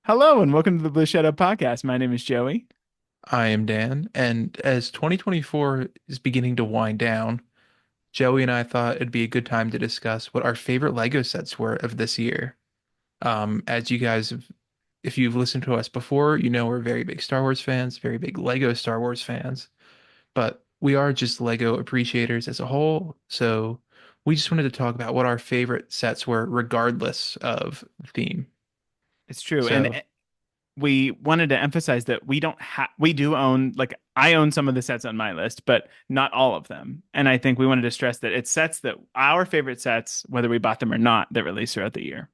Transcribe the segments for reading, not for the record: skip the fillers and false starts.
Hello and welcome to the Blue Shadow Podcast. My name is Joey. I am Dan, and as 2024 is beginning to wind down, Joey and I thought it'd be a good time to discuss what our favorite Lego sets were of this year. As you guys have, if you've listened to us before, you know we're very big Star Wars fans, very big Lego Star Wars fans, but we are just Lego appreciators as a whole, so we just wanted to talk about what our favorite sets were, regardless of theme. It's true. And So, we wanted to emphasize that we do own, like, I own some of the sets on my list, but not all of them. And I think we wanted to stress that it's sets that our favorite sets, whether we bought them or not, that release throughout the year.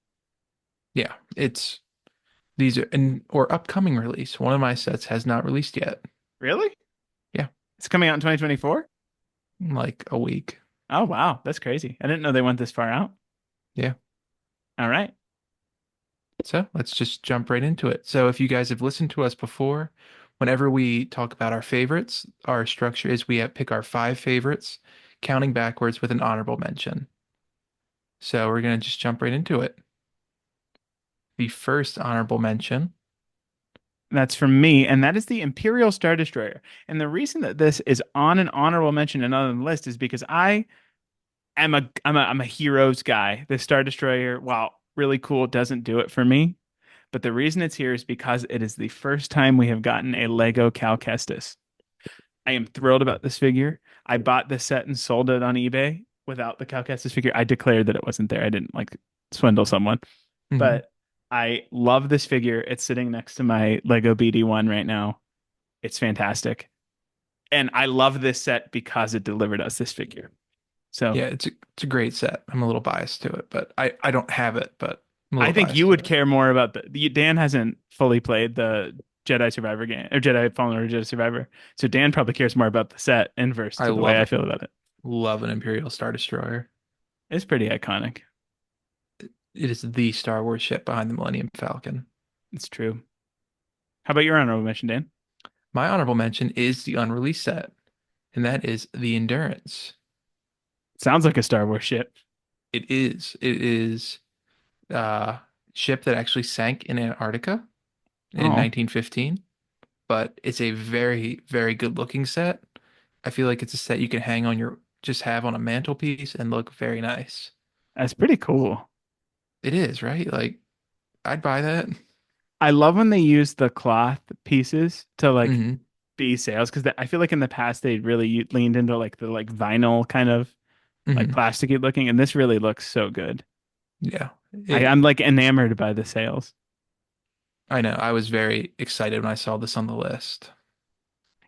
yeah, it's these are and or upcoming release. One of my sets has not released yet. Really? Yeah. It's coming out in 2024? Like a week. Oh, wow. That's crazy. I didn't know they went this far out. Yeah. All right. So let's just jump right into it. So if you guys have listened to us before, whenever we talk about our favorites, our structure is pick our five favorites, counting backwards with an honorable mention. So we're gonna just jump right into it. The first honorable mention. That's from me, and that is the Imperial Star Destroyer. And the reason that this is on an honorable mention and on the list is because I'm a heroes guy. The Star Destroyer, while really cool, doesn't do it for me. But the reason it's here is because it is the first time we have gotten a Lego Cal Kestis. I am thrilled about this figure. I bought this set and sold it on eBay without the Cal Kestis figure. I declared that it wasn't there. I didn't like swindle someone. Mhm. But I love this figure. It's sitting next to my Lego BD1 right now. It's fantastic. And I love this set because it delivered us this figure. So Yeah, it's a great set. I'm a little biased to it, but I don't have it, but I'm a I little think you biased to would it. care more about Dan hasn't fully played the Jedi Survivor game or Jedi Fallen Order Jedi Survivor. So Dan probably cares more about the set inverse I to the way love I it. feel about it. Love an Imperial Star Destroyer. It's pretty iconic. It is the Star Wars ship behind the Millennium Falcon. It's true. How about your honorable mention, Dan? My honorable mention is the unreleased set, and that is the Endurance. Sounds like a Star Wars ship. It is. It is a ship that actually sank in Antarctica in Oh, 1915, but it's a very, very good looking set. I feel like it's a set you can just have on a mantelpiece and look very nice. that's pretty cool. It is, right? Like, I'd buy that. I love when they use the cloth pieces to like Hmm. be sails because I feel like in the past they really leaned into like the like vinyl kind of like Hmm. plasticky looking, and this really looks so good. Yeah. I'm like enamored by the sails. I know. I was very excited when I saw this on the list.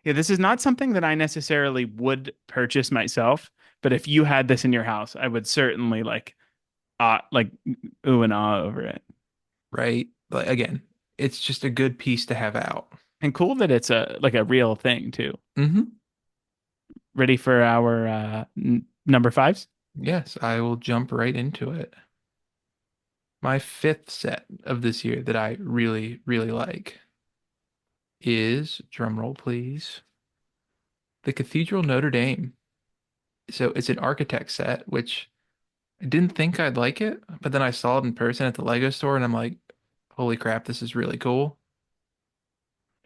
Yeah, this is not something that I necessarily would purchase myself, but if you had this in your house, I would certainly like ooh and ah over it. Right? Like again, it's just a good piece to have out. And cool that it's a like a real thing too. Hmm. Ready for our number fives? Yes, I will jump right into it. My fifth set of this year that I really, really like is, drum roll please, the Cathedral Notre Dame. So it's an architect set, which I didn't think I'd like it, but then I saw it in person at the Lego store and I'm like, holy crap, this is really cool.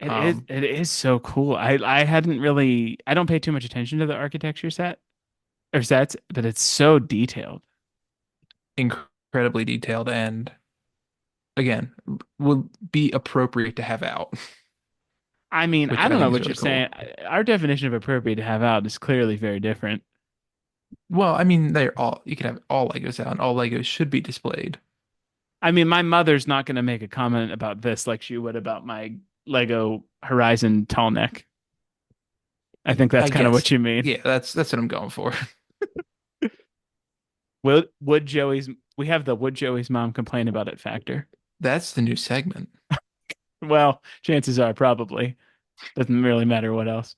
It is Um, it is so cool. I don't pay too much attention to the architecture set or sets, but it's so detailed. Incredibly detailed and again, will be appropriate to have out, I mean, which I I don't know think is what you're really saying. cool. Our definition of appropriate to have out is clearly very different. Well, I mean, you can have all Legos out and all Legos should be displayed. I mean, my mother's not going to make a comment about this like she would about my Lego Horizon tall neck. I think that's I kind of guess. what you mean. Yeah, that's what I'm going for. Would Joey's we have the would Joey's mom complain about it factor. That's the new segment Well, chances are probably doesn't really matter what else.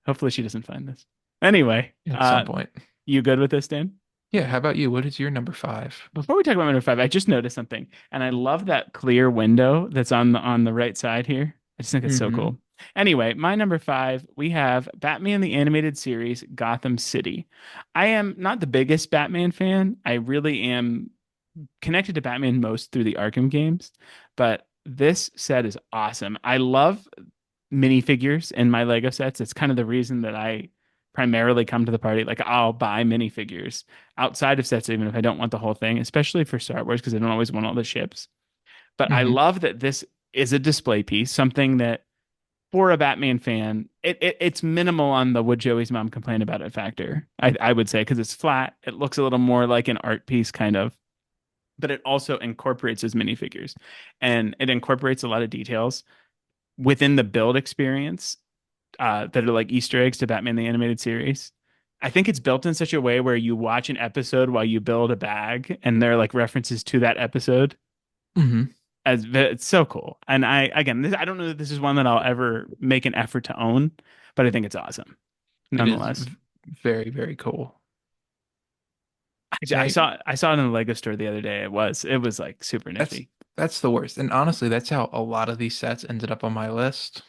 Hopefully she doesn't find this. Anyway, at some point. you good with this, Dan? Yeah, how about you? What is your number five? Before we talk about number five, I just noticed something, and I love that clear window that's on the right side here. I just think it's so Hmm. cool. Anyway, my number five, we have Batman the Animated Series, Gotham City. I am not the biggest Batman fan. I really am connected to Batman most through the Arkham games, but This set is awesome. I love minifigures in my Lego sets. It's kind of the reason that I primarily come to the party. Like I'll buy minifigures outside of sets, even if I don't want the whole thing, especially for Star Wars, because I don't always want all the ships. But I Hmm. love that this is a display piece, something that for a Batman fan, it's minimal on the would Joey's mom complain about it factor. I would say because it's flat, it looks a little more like an art piece kind of, but it also incorporates his minifigures, and it incorporates a lot of details within the build experience that are like Easter eggs to Batman the Animated Series. I think it's built in such a way where you watch an episode while you build a bag, and there are like references to that episode. Hmm. As it's so cool, and I don't know that this is one that I'll ever make an effort to own, but I think it's awesome It is nonetheless. very, very cool. I Now, saw it in the Lego store the other day. It was like super that's nifty. that's the worst. And honestly, that's how a lot of these sets ended up on my list.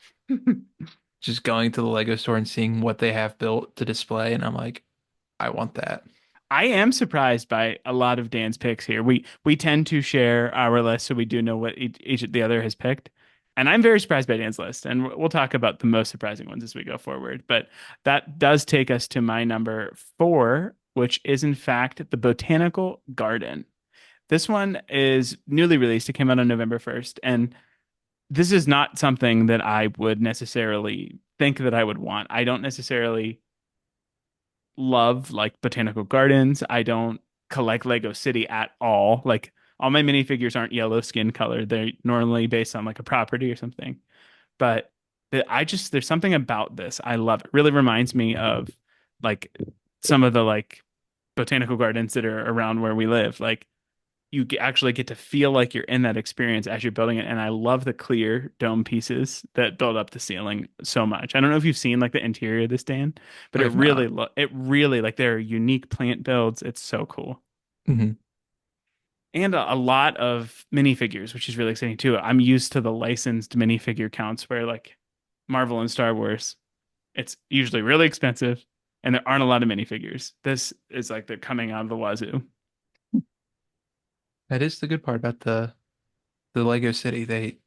Just going to the Lego store and seeing what they have built to display, and I'm like, I want that. I am surprised by a lot of Dan's picks here. We tend to share our list, so we do know what each of the other has picked. And I'm very surprised by Dan's list, and we'll talk about the most surprising ones as we go forward. But that does take us to my number four, which is in fact the Botanical Garden. This one is newly released. It came out on November 1st, and this is not something that I would necessarily think that I would want. I don't necessarily love like botanical gardens. I don't collect Lego City at all. Like all my minifigures aren't yellow skin color. They're normally based on like a property or something. But I just there's something about this. I love it. Really reminds me of like some of the like botanical gardens that are around where we live. Like actually get to feel like you're in that experience as you're building it. And I love the clear dome pieces that build up the ceiling so much. I don't know if you've seen like the interior of this, Dan, but I have not. it really like there are unique plant builds. It's so cool. Hmm. And a lot of minifigures, which is really exciting too. I'm used to the licensed minifigure counts where like Marvel and Star Wars, it's usually really expensive and there aren't a lot of minifigures. This is like they're coming out of the wazoo. That is the good part about the Lego City.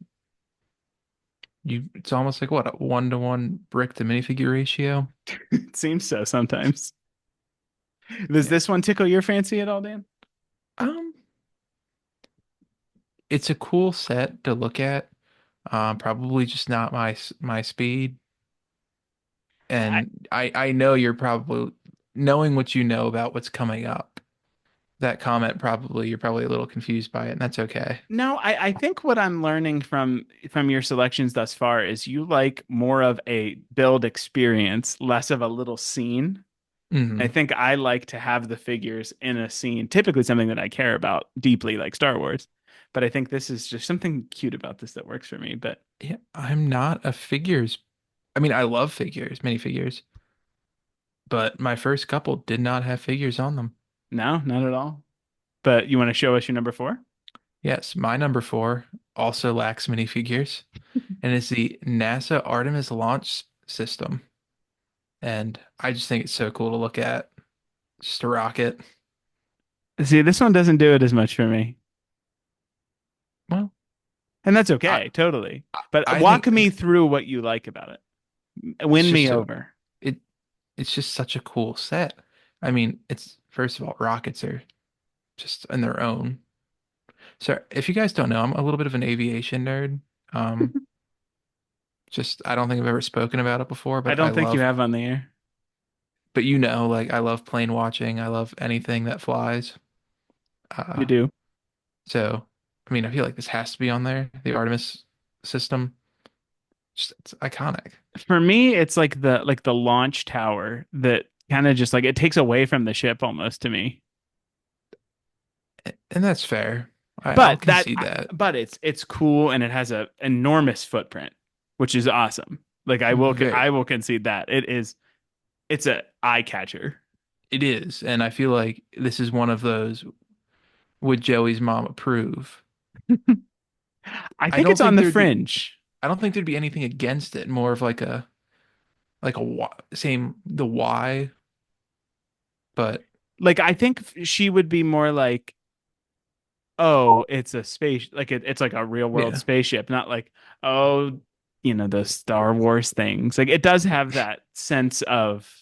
It's almost like what, a 1-to-1 brick to minifigure ratio. It seems so sometimes. Does Yeah. this one tickle your fancy at all, Dan? Um, it's a cool set to look at. Probably just not my speed. I, And I know you're probably knowing what you know about what's coming up. That comment probably you're probably a little confused by it, and that's okay. no, I think what I'm learning from your selections thus far is you like more of a build experience, less of a little scene. I Hmm. think I like to have the figures in a scene, typically something that I care about deeply, like Star Wars. But I think this is just something cute about this that works for me. But Yeah, I'm not a figures. I mean, I love figures, minifigures, but my first couple did not have figures on them. no, not at all. But you want to show us your number four? Yes, my number four also lacks minifigures, and it's the NASA Artemis launch system. And I just think it's so cool to look at. Just a rocket. See, this one doesn't do it as much for me. Well, And that's I okay, totally. But I walk think me through what you like about it. it's Win just me so over. it it's just such a cool set. I mean, it's first of all, rockets are just in their own. So if you guys don't know, I'm a little bit of an aviation nerd. Um, just I don't think I've ever spoken about it before, I don't think you have on the air. but like I love plane watching. I love anything that flies. You Uh, do. so I mean, I feel like this has to be on there. The Artemis system, just it's iconic. For me, it's like the launch tower that kind of just like it takes away from the ship almost to me. And that's fair. I'll But that concede that. but it's cool and it has a enormous footprint, which is awesome. Like I Very, will concede that. It's a eye catcher. it is. And I feel like this is one of those, would Joey's mom approve? I I think don't it's on think the there'd be fringe. I don't think there'd be anything against it. More of same the why, but Like I think she would be more like oh, it's a space, like it's like a real world Yeah. spaceship, not like, oh, the Star Wars things. Like it does have that sense of,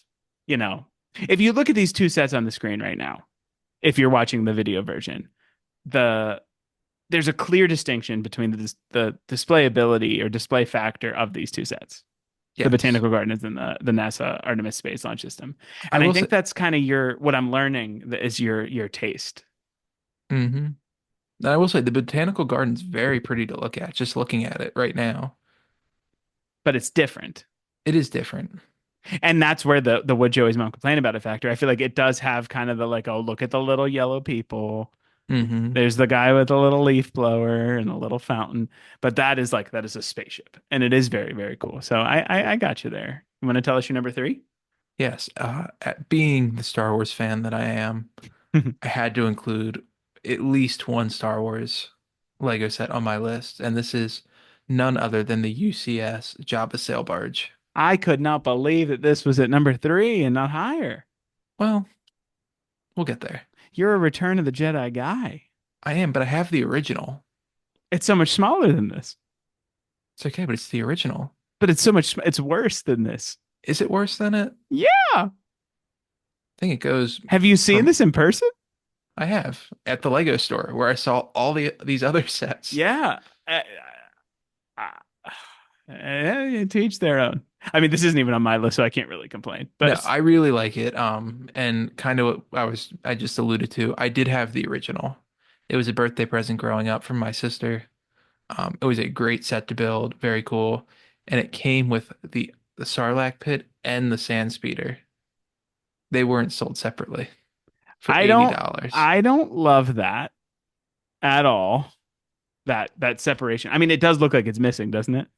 you know, if you look at these two sets on the screen right now, if you're watching the video version, the there's a clear distinction between the displayability or display factor of these two sets, the Yes. Botanical Gardens and the NASA Artemis Space Launch System. I And I will say, think that's kind of your what I'm learning that is your taste, hmm I will say the botanical garden's very pretty to look at, just looking at it right now. but it's different. It is different. And that's where the would Joey's mom complain about it factor. I feel like it does have kind of the like, oh, look at the little yellow people. Hmm There's the guy with the little leaf blower and a little fountain, but that is a spaceship, and it is very very cool. So I got you there. You want to tell us your number three? Yes. Being the Star Wars fan that I am, I had to include at least one Star Wars Lego set on my list, and this is none other than the UCS Jabba sail barge. I could not believe that this was at number three and not higher. Well, we'll get there. You're a Return of the Jedi guy. I am, but I have the original. It's so much smaller than this, It's okay, but it's the original. but it's worse than this. Is it worse than it? I Yeah. think it goes Have you seen from this in person? I have at the Lego store where I saw all these other sets. Yeah. Uh, to each their own. I mean, this isn't even on my list, so I can't really complain. No, But I really like it. And kind of what I just alluded to, I did have the original. It was a birthday present growing up from my sister. It was a great set to build, very cool. And it came with the Sarlacc pit and the sand speeder. They weren't sold separately for I don't $80. I don't love that at all. That separation. I mean, it does look like it's missing, doesn't it?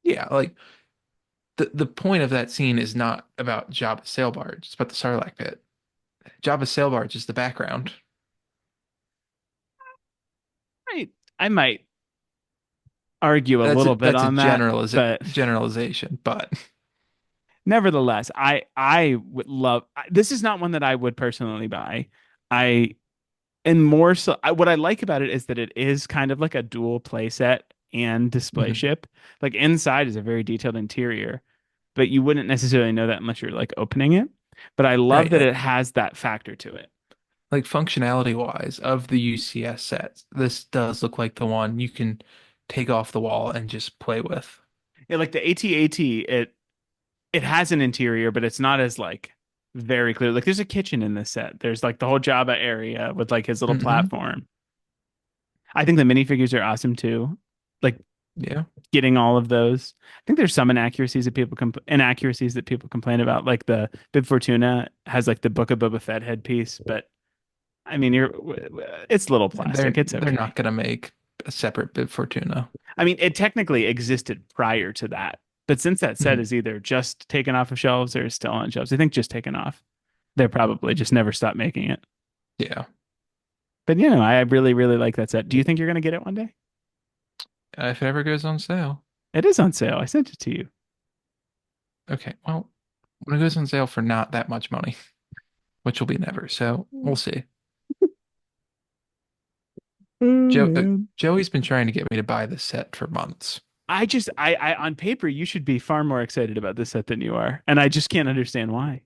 Yeah, like the point of that scene is not about Jabba's sail barge, it's about the Sarlacc pit. Jabba's sail barge is the background. I might argue a little bit That's a on that, but generalization, but nevertheless, I would love this is not one that I would personally buy. I and more so what I like about it is that it is kind of like a dual play set and display mhm. ship. Like inside is a very detailed interior, but you wouldn't necessarily know that unless you're like opening it. But I love Right. that it has that factor to it. Like functionality wise of the UCS sets, this does look like the one you can take off the wall and just play with. Yeah, like the AT-AT, it has an interior, but it's not as like very clear. Like there's a kitchen in this set. There's like the whole Jabba area with like his little Hmm platform. I think the minifigures are awesome too. Like Yeah. getting all of those. I think there's some inaccuracies that people complain about. Like the Bib Fortuna has like the Book of Boba Fett headpiece, but I mean, it's little plastic. It's They're not okay. gonna make a separate Bib Fortuna. I mean, it technically existed prior to that, but since that set Mhm. is either just taken off of shelves or is still on shelves, I think just taken off. They're probably just never stopped making it. Yeah. But I really, really like that set. Do you think you're gonna get it one day? If it ever goes on sale. It is on sale. I sent it to you. Okay. Well, when it goes on sale for not that much money, which will be never. So we'll see. Oh man. Joey's been trying to get me to buy this set for months. I on paper you should be far more excited about this set than you are, and I just can't understand why.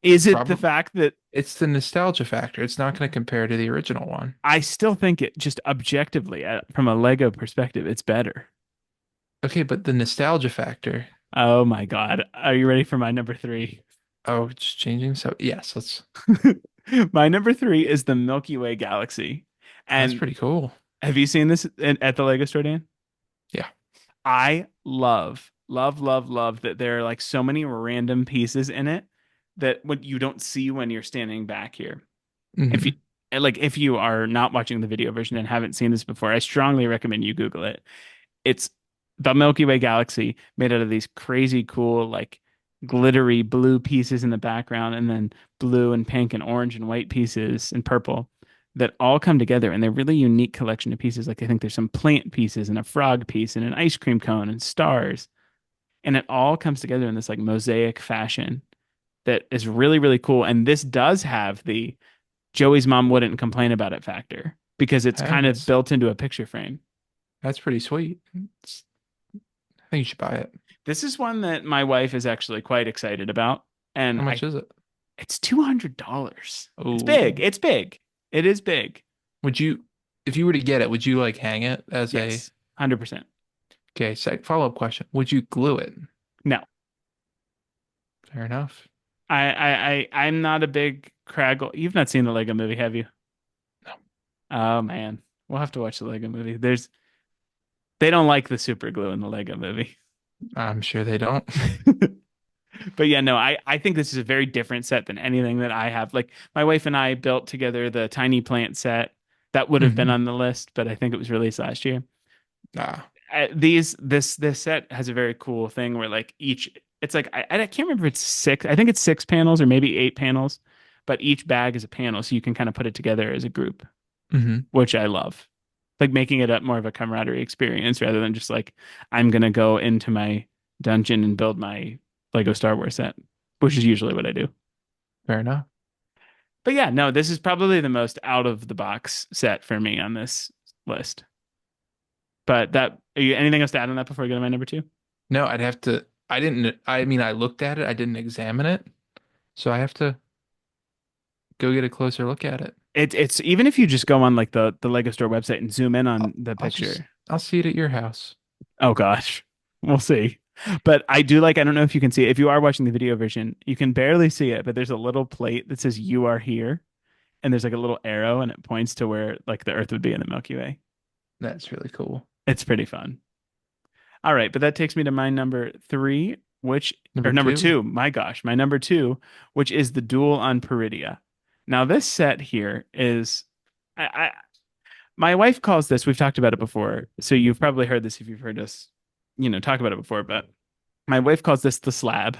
Is it the Probably fact that it's the nostalgia factor. It's not going to compare to the original one. I still think it just objectively, from a Lego perspective, it's better. Okay, but the nostalgia factor. Oh my God. Are you ready for my number three? Oh, it's changing. So yes, My number three is the Milky Way galaxy. that's And pretty cool. have you seen this at the Lego store, Dan? Yeah. I love, love, love, love that there are like so many random pieces in it that what you don't see when you're standing back here. If you hmm if you are not watching the video version and haven't seen this before, I strongly recommend you Google it. It's the Milky Way galaxy made out of these crazy cool like glittery blue pieces in the background and then blue and pink and orange and white pieces and purple that all come together and they're really unique collection of pieces. Like I think there's some plant pieces and a frog piece and an ice cream cone and stars. And it all comes together in this like mosaic fashion that is really, really cool. And this does have the Joey's mom wouldn't complain about it factor because it's Hey, kind of built into a picture frame. that's pretty sweet. I think you should buy it. This is one that my wife is actually quite excited about, and How much I is it? it's $200. It's big. Oh, It's big. It is big. would you, if you were to get it, would you like hang it as a, Yes, 100%. okay, follow-up question. Would you glue it? No, Fair enough. I'm not a big Craggle. You've not seen the Lego Movie, have you? No, Oh man, we'll have to watch the Lego Movie. They don't like the super glue in the Lego Movie. I'm sure they don't. But yeah, no, I think this is a very different set than anything that I have. Like my wife and I built together the tiny plant set that would have been Hmm. on the list, but I think it was released last year. Ah, This set has a very cool thing where like each it's like I can't remember if it's six. I think it's six panels or maybe eight panels, but each bag is a panel, so you can kind of put it together as a group, hmm. which I love. Like making it up more of a camaraderie experience rather than just like I'm gonna go into my dungeon and build my Lego Star Wars set, which is usually what I do. Fair enough. But yeah, no, this is probably the most out of the box set for me on this list. But anything else to add on that before I go to my number two? No, I'd have to, I didn't, I mean, I looked at it, I didn't examine it, so I have to go get a closer look at it. It's even if you just go on like the Lego Store website and zoom in on the picture. I'll see it at your house. Oh gosh, we'll see. But I do like, I don't know if you can see it. If you are watching the video version, you can barely see it, but there's a little plate that says you are here. And there's like a little arrow and it points to where like the Earth would be in the Milky Way. That's really cool. It's pretty fun. All right, but that takes me to my number three, which Number or number two. two. My gosh, my number two, which is the Duel on Peridia. Now this set here is, I my wife calls this. We've talked about it before, so you've probably heard this if you've heard us, talk about it before. But my wife calls this the slab.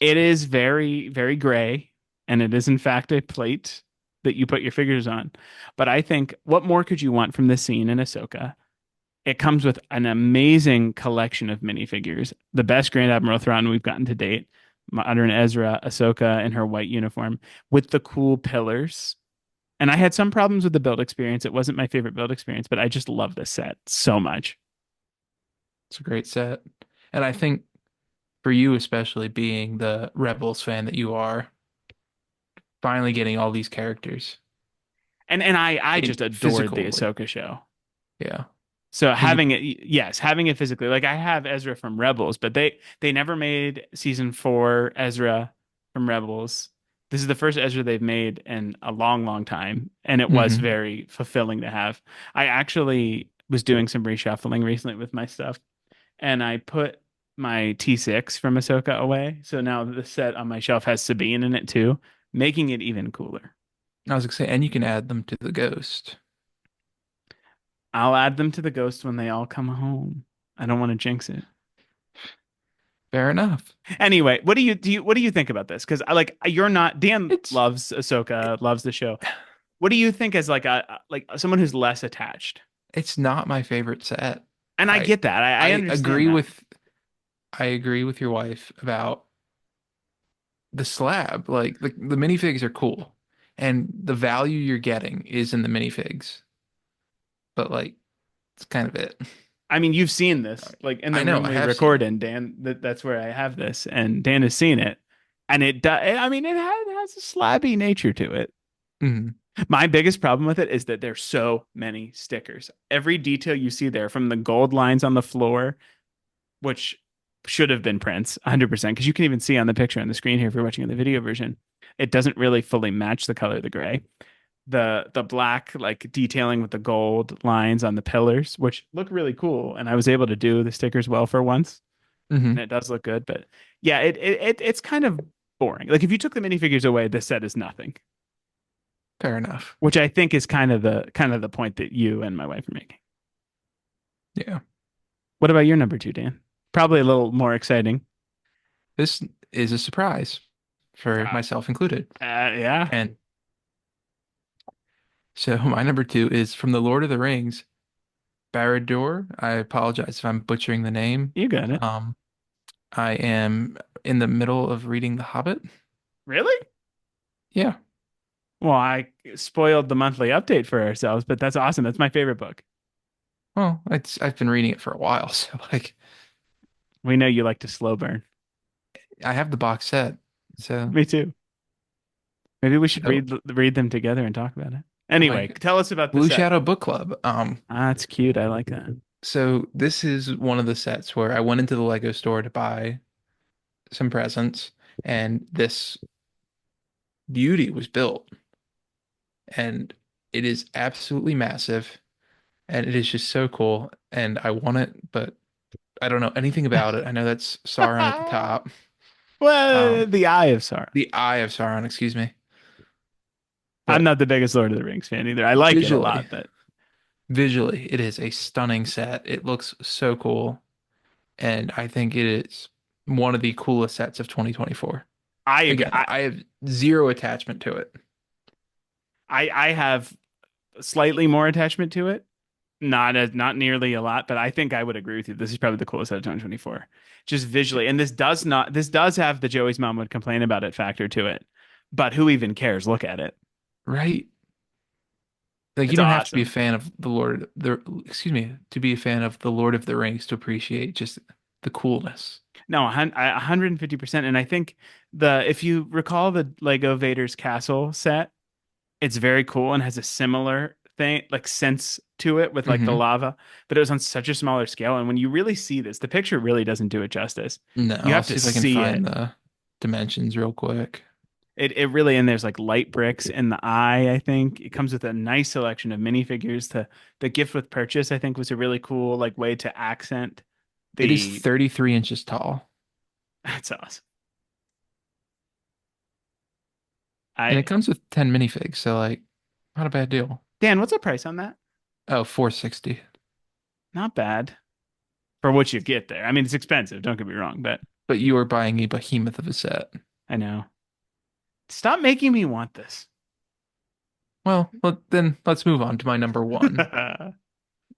It is very, very gray, and it is in fact a plate that you put your figures on. But I think what more could you want from this scene in Ahsoka? It comes with an amazing collection of minifigures, the best Grand Admiral Thrawn we've gotten to date. Modern Ezra, Ahsoka in her white uniform with the cool pillars. And I had some problems with the build experience. It wasn't my favorite build experience, but I just love this set so much. It's a great set. And I think for you, especially being the Rebels fan that you are, finally getting all these characters And I in just adored the physical, like, Ahsoka show. yeah. So And you, having it, yes, having it physically, like I have Ezra from Rebels, but they never made season four Ezra from Rebels. This is the first Ezra they've made in a long, long time, and it was hmm. very fulfilling to have. I actually was doing some reshuffling recently with my stuff, and I put my T6 from Ahsoka away. So now the set on my shelf has Sabine in it too, making it even cooler. I was gonna say, and you can add them to the Ghost. I'll add them to the Ghost when they all come home. I don't want to jinx it. Fair enough. Anyway, what do you think about this? Because I like you're not Dan It's loves Ahsoka, loves the show. What do you think as like a like someone who's less attached? it's not my favorite set. And I I get that. I I understand agree that. with I agree with your wife about the slab. Like the minifigs are cool, and the value you're getting is in the minifigs. But like, it's kind of it. I mean, you've seen this like in I the know, room I we have seen record it. in, Dan. That's where I have this, and Dan has seen it, and it does. I mean, it has a slabby nature to it. Hmm. My biggest problem with it is that there's so many stickers. Every detail you see there, from the gold lines on the floor, which should have been prints 100% because you can even see on the picture on the screen here if you're watching in the video version, it doesn't really fully match the color of the gray. The black like detailing with the gold lines on the pillars, which look really cool, and I was able to do the stickers well for once, and Hmm. it does look good. But yeah, it's kind of boring. Like if you took the minifigures away, this set is nothing, Fair enough. which I think is kind of the point that you and my wife are making. Yeah. What about your number two, Dan? Probably a little more exciting. This is a surprise for Uh, myself included. yeah, And so my number two is from the Lord of the Rings, Barad-dûr. I apologize if I'm butchering the name. you got it. Um, I am in the middle of reading The Hobbit. Really? Yeah. Well, I spoiled the monthly update for ourselves, but that's awesome. That's my favorite book. Well, it's I've been reading it for a while, so like We know you like to slow burn. I have the box set. So Me too. Maybe we should so read them together and talk about it. Anyway, like tell us about the Blue set. Shadow Book Club. Ah, that's cute. I like that. So this is one of the sets where I went into the Lego store to buy some presents, and this beauty was built, and it is absolutely massive, and it is just so cool, and I want it, but I don't know anything about it. I know that's Sauron at the top. Well, Um, the Eye of Sauron. the Eye of Sauron, excuse me. I'm But not the biggest Lord of the Rings fan either. I like it a visually, lot, but visually, it is a stunning set. It looks so cool, and I think it is one of the coolest sets of 2024. I agree. Again, I have zero attachment to it. I have slightly more attachment to it. Not nearly a lot, but I think I would agree with you. This is probably the coolest out of 2024. Just visually. And this does have the Joey's mom would complain about it factor to it. But who even cares? Look at it. Right? Like you It's don't have to be a awesome. fan of excuse me, to be a fan of the Lord of the Rings to appreciate just the coolness. No, 150%. And I think the if you recall the Lego Vader's castle set, it's very cool and has a similar thing, like sense to it with like the Hmm. lava, but it was on such a smaller scale. And when you really see this, the picture really doesn't do it justice. No, You I'll have to see if I can see find it. the dimensions real quick. It really, and there's like light bricks in the eye, I think. It comes with a nice selection of minifigures. The gift with purchase, I think, was a really cool like way to accent It is the 33 inches tall, that's awesome. and I it comes with 10 minifigs, so like not a bad deal. Dan, what's the price on that? Oh, 460. Not bad for what you get there. I mean, it's expensive, don't get me wrong, but But you are buying a behemoth of a set. I know. Stop making me want this. Well, then let's move on to my number one.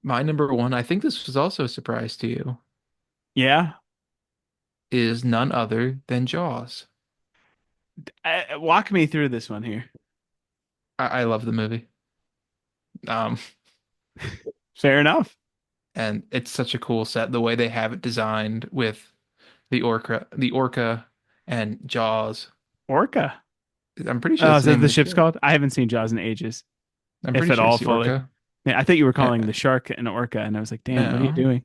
My number one, I think this was also a surprise to you, Yeah. is none other than Jaws. Walk me through this one here. I love the movie. Um, Fair enough. and it's such a cool set, the way they have it designed with the orca and Jaws. Orca. I'm pretty sure Oh, that's is the that name the of the ship's ship. called? I haven't seen Jaws in ages, I'm if pretty at sure all it's the fully. orca. Yeah, I thought you were Uh, calling the shark an orca, and I was like, Dan, what are you no. doing?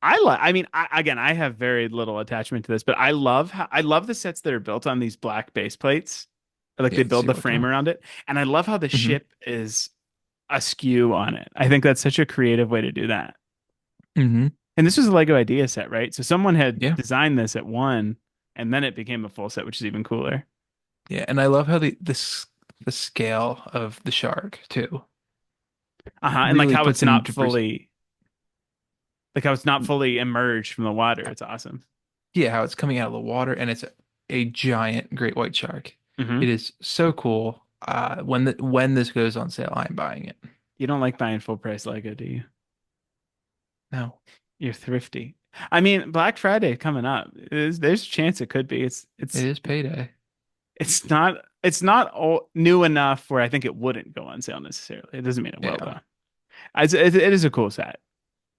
I mean, again, I have very little attachment to this, but I love the sets that are built on these black base plates. Like Yeah, they it's build the the frame orca. around it, and I love how the Hmm. ship is askew on it. I think that's such a creative way to do that. Hmm. And this was a Lego idea set, right? So someone had Yeah. designed this at one, and then it became a full set, which is even cooler. Yeah. And I love how the scale of the shark too Uh-huh. And really puts it into like how it's not fully emerged from the water. It's awesome. yeah, how it's coming out of the water and it's a giant great white shark. Hmm. It is so cool. When this goes on sale, I'm buying it. You don't like buying full price Lego, do you? No, You're thrifty. I mean, Black Friday coming up. There's a chance it could be. it is payday. It's not new enough where I think it wouldn't go on sale necessarily. It doesn't mean it will Yeah, though. It is a cool set.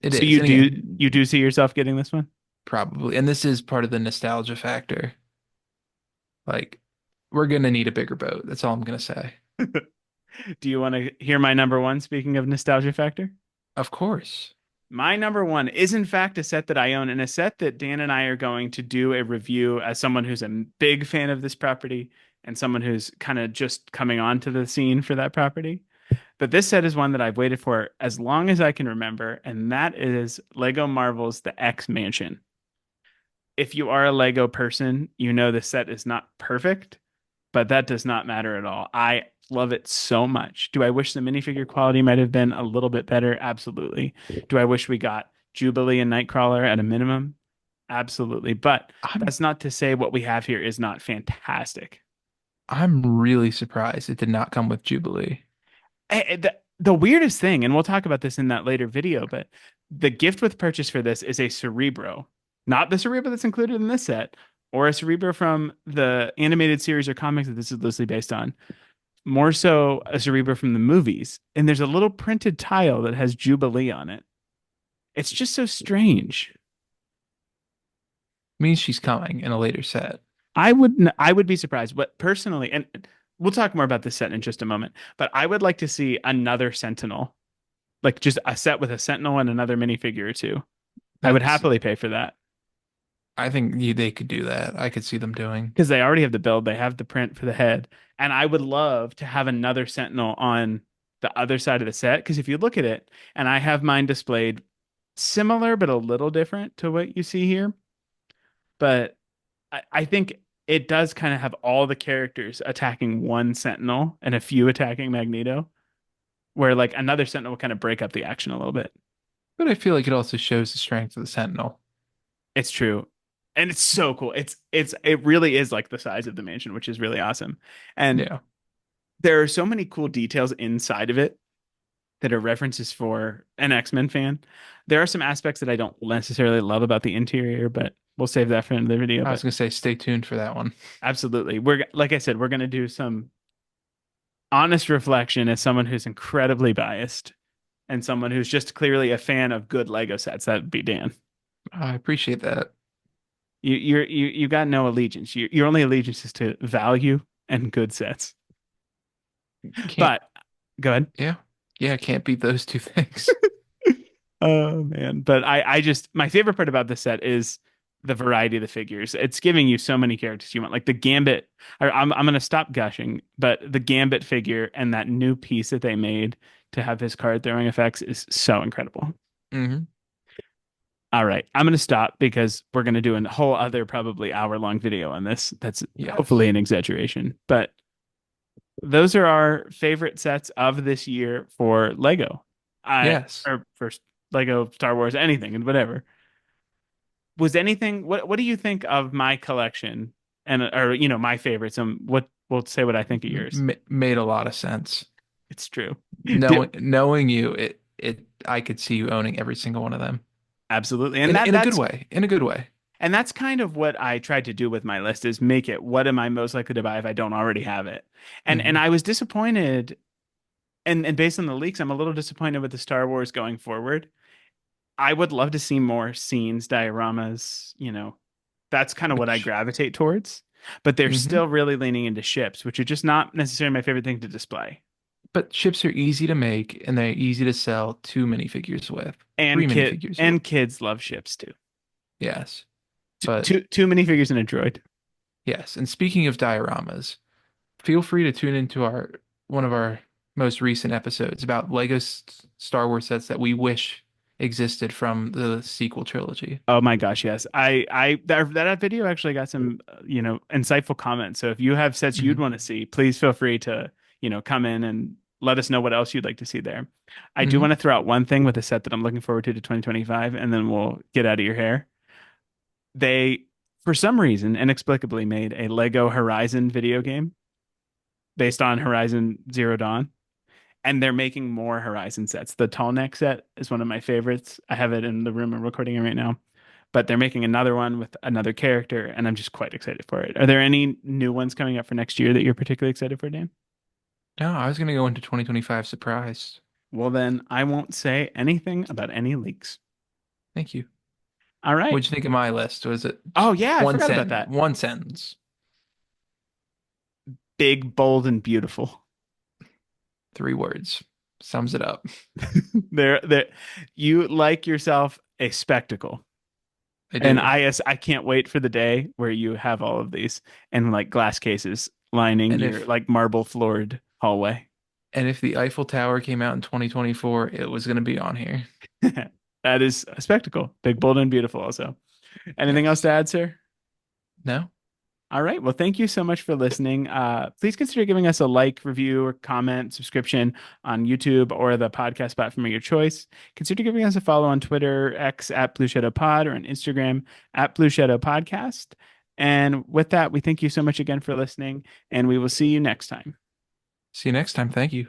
it So is. And you again, do see yourself getting this one? probably. And this is part of the nostalgia factor. Like, we're gonna need a bigger boat. That's all I'm gonna say. Do you want to hear my number one? Speaking of nostalgia factor, Of course. my number one is in fact a set that I own and a set that Dan and I are going to do a review as someone who's a big fan of this property and someone who's kind of just coming onto the scene for that property. But this set is one that I've waited for as long as I can remember, and that is Lego Marvel's The X Mansion. If you are a Lego person, you know the set is not perfect, but that does not matter at all. I love it so much. Do I wish the minifigure quality might have been a little bit better? Absolutely. Do I wish we got Jubilee and Nightcrawler at a minimum? Absolutely. But I'm that's not to say what we have here is not fantastic. I'm really surprised it did not come with Jubilee. The weirdest thing, and we'll talk about this in that later video, but the gift with purchase for this is a Cerebro, not the Cerebro that's included in this set, or a Cerebro from the animated series or comics that this is loosely based on. More so a Cerebro from the movies. And there's a little printed tile that has Jubilee on it. It's just so strange. Means she's coming in a later set. I would be surprised, but personally, and we'll talk more about this set in just a moment, but I would like to see another Sentinel, like just a set with a Sentinel and another minifigure or two. I would That's happily pay for that I think they could do that. I could see them doing. because they already have the build, they have the print for the head, and I would love to have another Sentinel on the other side of the set because if you look at it, and I have mine displayed similar but a little different to what you see here, but I think it does kind of have all the characters attacking one Sentinel and a few attacking Magneto, where like another Sentinel will kind of break up the action a little bit. But I feel like it also shows the strength of the Sentinel. It's true. And it's so cool. It really is like the size of the mansion, which is really awesome. And Yeah. there are so many cool details inside of it that are references for an X-Men fan. There are some aspects that I don't necessarily love about the interior, but we'll save that for another video. I was But gonna say stay tuned for that one. absolutely. We're like I said, we're gonna do some honest reflection as someone who's incredibly biased and someone who's just clearly a fan of good Lego sets. That'd be Dan. I appreciate that. You got no allegiance. Your only allegiance is to value and good sets. Can't, But go ahead. yeah. Yeah, can't beat those two things. Oh man. But I just my favorite part about this set is the variety of the figures. It's giving you so many characters you want. Like the Gambit. I'm gonna stop gushing, but the Gambit figure and that new piece that they made to have his card throwing effects is so incredible. Hmm. All right, I'm gonna stop because we're gonna do a whole other probably hour-long video on this. That's hopefully Yes. an exaggeration, but those are our favorite sets of this year for Lego. I Yes. or for Lego Star Wars, anything and whatever. Was anything what do you think of my collection and or my favorites and what we'll say what I think of yours. Made a lot of sense. It's true. Knowing you, I could see you owning every single one of them. Absolutely. And In a good way. In a good way. that's kind of what I tried to do with my list is make it what am I most likely to buy if I don't already have it. And Hmm. I was disappointed and based on the leaks, I'm a little disappointed with the Star Wars going forward. I would love to see more scenes, dioramas, that's kind of what I Which, gravitate towards. But they're hmm still really leaning into ships, which are just not necessarily my favorite thing to display. But ships are easy to make and they're easy to sell two minifigures with, three minifigures with. And kids love ships too. Yes. T- But two minifigures and a droid. yes. And speaking of dioramas, feel free to tune into our one of our most recent episodes about Lego Star Wars sets that we wish existed from the sequel trilogy. Oh my gosh, yes. That video actually got some, insightful comments. So if you have sets you'd Hmm. want to see, please feel free to, come in and let us know what else you'd like to see there. I do Hmm. want to throw out one thing with a set that I'm looking forward to 2025, and then we'll get out of your hair. They, for some reason, inexplicably made a Lego Horizon video game based on Horizon Zero Dawn, and they're making more Horizon sets. The tall neck set is one of my favorites. I have it in the room I'm recording it right now. But they're making another one with another character, and I'm just quite excited for it. Are there any new ones coming up for next year that you're particularly excited for, Dan? No, I was gonna go into 2025 surprised. Well, then I won't say anything about any leaks. Thank you. All right. What'd you think of my list? Was it Oh, yeah, I one forgot about sentence? that. One sentence. Big, bold, and beautiful. 3 words. Sums it up. There, you like yourself a spectacle. I And do. I can't wait for the day where you have all of these and like glass cases lining And your if like marble floored hallway. and if the Eiffel Tower came out in 2024, it was gonna be on here. That is a spectacle. Big, bold, and beautiful also. Anything else Yes. to add, sir? No? All right. Well, thank you so much for listening. Please consider giving us a like, review, or comment, subscription on YouTube or the podcast platform of your choice. Consider giving us a follow on Twitter, X at Blue Shadow Pod, or on Instagram at Blue Shadow Podcast. And with that, we thank you so much again for listening, and we will see you next time. See you next time. Thank you.